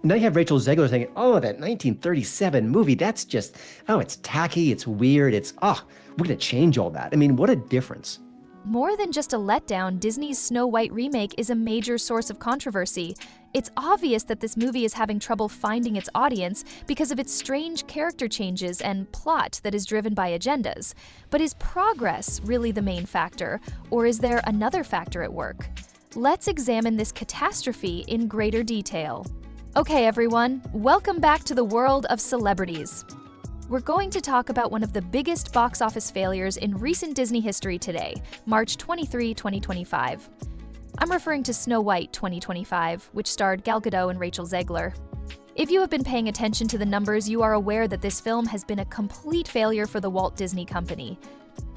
Now you have Rachel Zegler saying, oh, that 1937 movie, that's just, oh, it's tacky, it's weird, we're going to change all that. I mean, what a difference. More than just a letdown, Disney's Snow White remake is a major source of controversy. It's obvious that this movie is having trouble finding its audience because of its strange character changes and plot that is driven by agendas. But is progress really the main factor, or is there another factor at work? Let's examine this catastrophe in greater detail. Okay, everyone, welcome back to the world of celebrities. We're going to talk about one of the biggest box office failures in recent Disney history today, March 23, 2025. I'm referring to Snow White 2025, which starred Gal Gadot and Rachel Zegler. If you have been paying attention to the numbers, you are aware that this film has been a complete failure for the Walt Disney Company.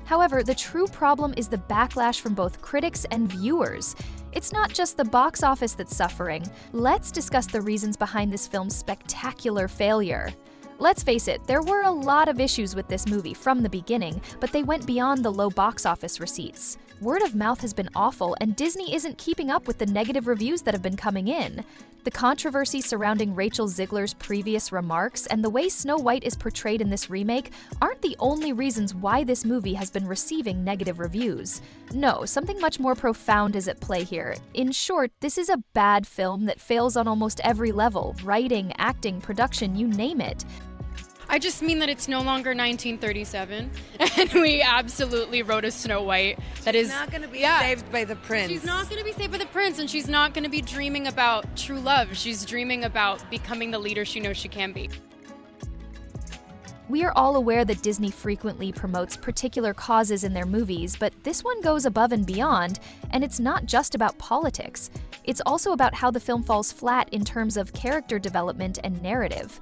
However, the true problem is the backlash from both critics and viewers. It's not just the box office that's suffering. Let's discuss the reasons behind this film's spectacular failure. Let's face it, there were a lot of issues with this movie from the beginning, but they went beyond the low box office receipts. Word of mouth has been awful, and Disney isn't keeping up with the negative reviews that have been coming in. The controversy surrounding Rachel Zegler's previous remarks and the way Snow White is portrayed in this remake aren't the only reasons why this movie has been receiving negative reviews. No, something much more profound is at play here. In short, this is a bad film that fails on almost every level: writing, acting, production, you name it. I just mean that it's no longer 1937, and we absolutely wrote a Snow White that is not going to be saved by the prince. She's not going to be saved by the prince, and she's not going to be dreaming about true love. She's dreaming about becoming the leader she knows she can be. We are all aware that Disney frequently promotes particular causes in their movies, but this one goes above and beyond, and it's not just about politics. It's also about how the film falls flat in terms of character development and narrative.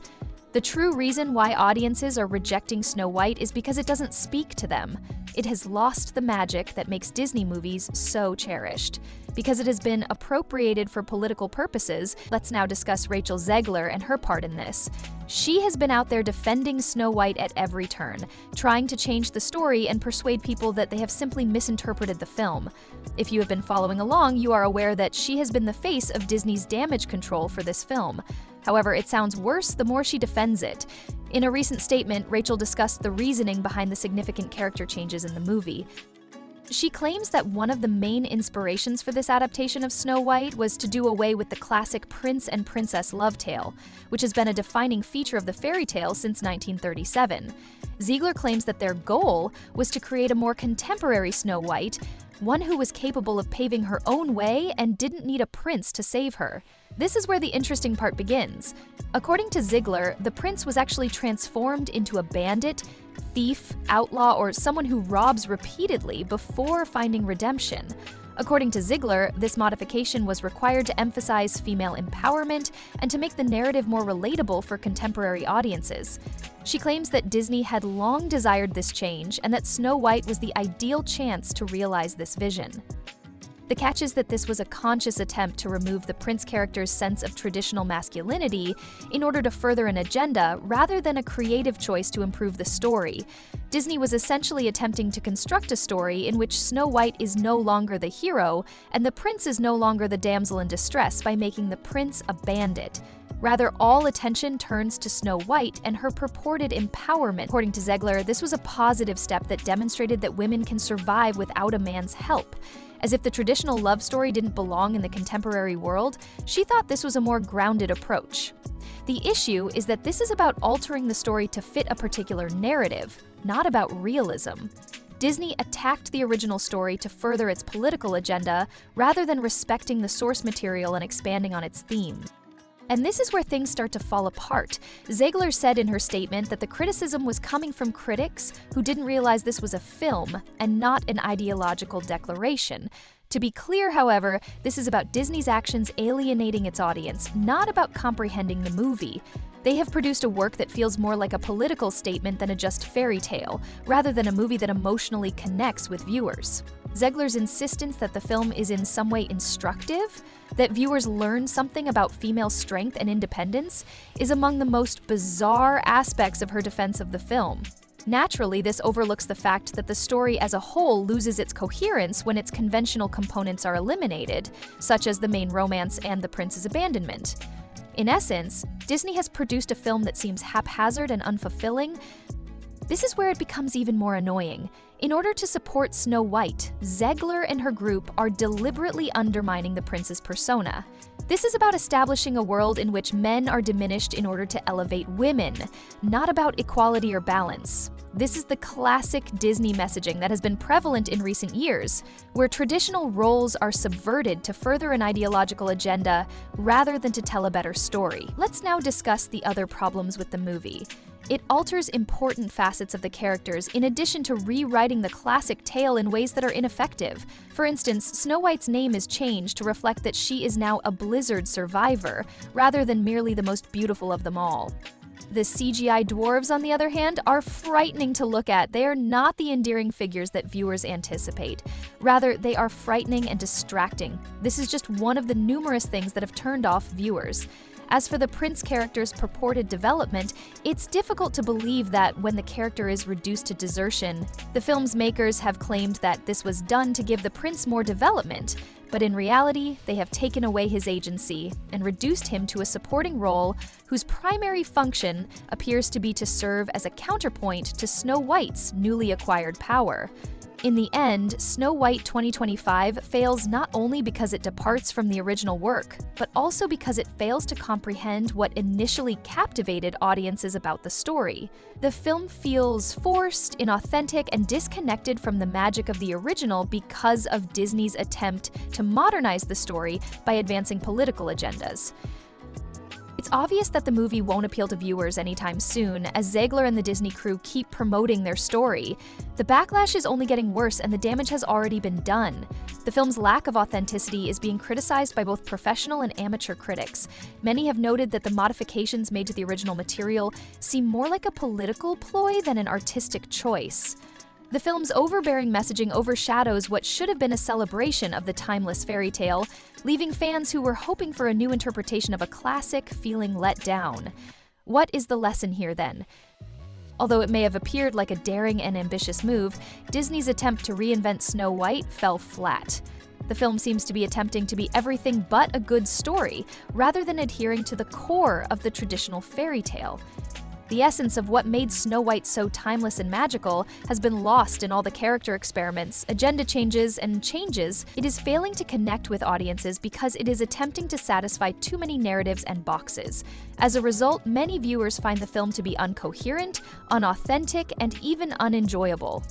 The true reason why audiences are rejecting Snow White is because it doesn't speak to them. It has lost the magic that makes Disney movies so cherished. Because it has been appropriated for political purposes, let's now discuss Rachel Zegler and her part in this. She has been out there defending Snow White at every turn, trying to change the story and persuade people that they have simply misinterpreted the film. If you have been following along, you are aware that she has been the face of Disney's damage control for this film. However, it sounds worse the more she defends it. In a recent statement, Rachel discussed the reasoning behind the significant character changes in the movie. She claims that one of the main inspirations for this adaptation of Snow White was to do away with the classic prince and princess love tale, which has been a defining feature of the fairy tale since 1937. Zegler claims that their goal was to create a more contemporary Snow White, one who was capable of paving her own way and didn't need a prince to save her. This is where the interesting part begins. According to Zegler, the prince was actually transformed into a bandit, thief, outlaw, or someone who robs repeatedly before finding redemption. According to Zegler, this modification was required to emphasize female empowerment and to make the narrative more relatable for contemporary audiences. She claims that Disney had long desired this change and that Snow White was the ideal chance to realize this vision. The catch is that this was a conscious attempt to remove the prince character's sense of traditional masculinity in order to further an agenda rather than a creative choice to improve the story. Disney was essentially attempting to construct a story in which Snow White is no longer the hero and the prince is no longer the damsel in distress by making the prince a bandit. Rather, all attention turns to Snow White and her purported empowerment. According to Zegler, this was a positive step that demonstrated that women can survive without a man's help. As if the traditional love story didn't belong in the contemporary world, she thought this was a more grounded approach. The issue is that this is about altering the story to fit a particular narrative, not about realism. Disney attacked the original story to further its political agenda rather than respecting the source material and expanding on its theme. And this is where things start to fall apart. Zegler said in her statement that the criticism was coming from critics who didn't realize this was a film and not an ideological declaration. To be clear, however, this is about Disney's actions alienating its audience, not about comprehending the movie. They have produced a work that feels more like a political statement than a just fairy tale, rather than a movie that emotionally connects with viewers. Zegler's insistence that the film is in some way instructive, that viewers learn something about female strength and independence, is among the most bizarre aspects of her defense of the film. Naturally, this overlooks the fact that the story as a whole loses its coherence when its conventional components are eliminated, such as the main romance and the prince's abandonment. In essence, Disney has produced a film that seems haphazard and unfulfilling. This is where it becomes even more annoying. In order to support Snow White, Zegler and her group are deliberately undermining the prince's persona. This is about establishing a world in which men are diminished in order to elevate women, not about equality or balance. This is the classic Disney messaging that has been prevalent in recent years, where traditional roles are subverted to further an ideological agenda rather than to tell a better story. Let's now discuss the other problems with the movie. It alters important facets of the characters in addition to rewriting the classic tale in ways that are ineffective. For instance, Snow White's name is changed to reflect that she is now a blizzard survivor, rather than merely the most beautiful of them all. The CGI dwarves, on the other hand, are frightening to look at. They are not the endearing figures that viewers anticipate. Rather, they are frightening and distracting. This is just one of the numerous things that have turned off viewers. As for the prince character's purported development, it's difficult to believe that when the character is reduced to desertion, the film's makers have claimed that this was done to give the prince more development, but in reality, they have taken away his agency and reduced him to a supporting role whose primary function appears to be to serve as a counterpoint to Snow White's newly acquired power. In the end, Snow White 2025 fails not only because it departs from the original work, but also because it fails to comprehend what initially captivated audiences about the story. The film feels forced, inauthentic, and disconnected from the magic of the original because of Disney's attempt to modernize the story by advancing political agendas. It's obvious that the movie won't appeal to viewers anytime soon, as Zegler and the Disney crew keep promoting their story. The backlash is only getting worse, and the damage has already been done. The film's lack of authenticity is being criticized by both professional and amateur critics. Many have noted that the modifications made to the original material seem more like a political ploy than an artistic choice. The film's overbearing messaging overshadows what should have been a celebration of the timeless fairy tale, leaving fans who were hoping for a new interpretation of a classic feeling let down. What is the lesson here then? Although it may have appeared like a daring and ambitious move, Disney's attempt to reinvent Snow White fell flat. The film seems to be attempting to be everything but a good story, rather than adhering to the core of the traditional fairy tale. The essence of what made Snow White so timeless and magical has been lost in all the character experiments, agenda changes, and changes. It is failing to connect with audiences because it is attempting to satisfy too many narratives and boxes. As a result, many viewers find the film to be incoherent, unauthentic, and even unenjoyable.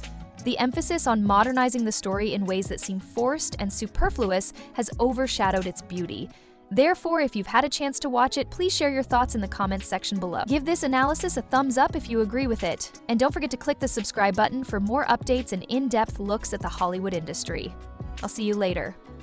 The emphasis on modernizing the story in ways that seem forced and superfluous has overshadowed its beauty. Therefore, if you've had a chance to watch it, please share your thoughts in the comments section below. Give this analysis a thumbs up if you agree with it. And don't forget to click the subscribe button for more updates and in-depth looks at the Hollywood industry. I'll see you later.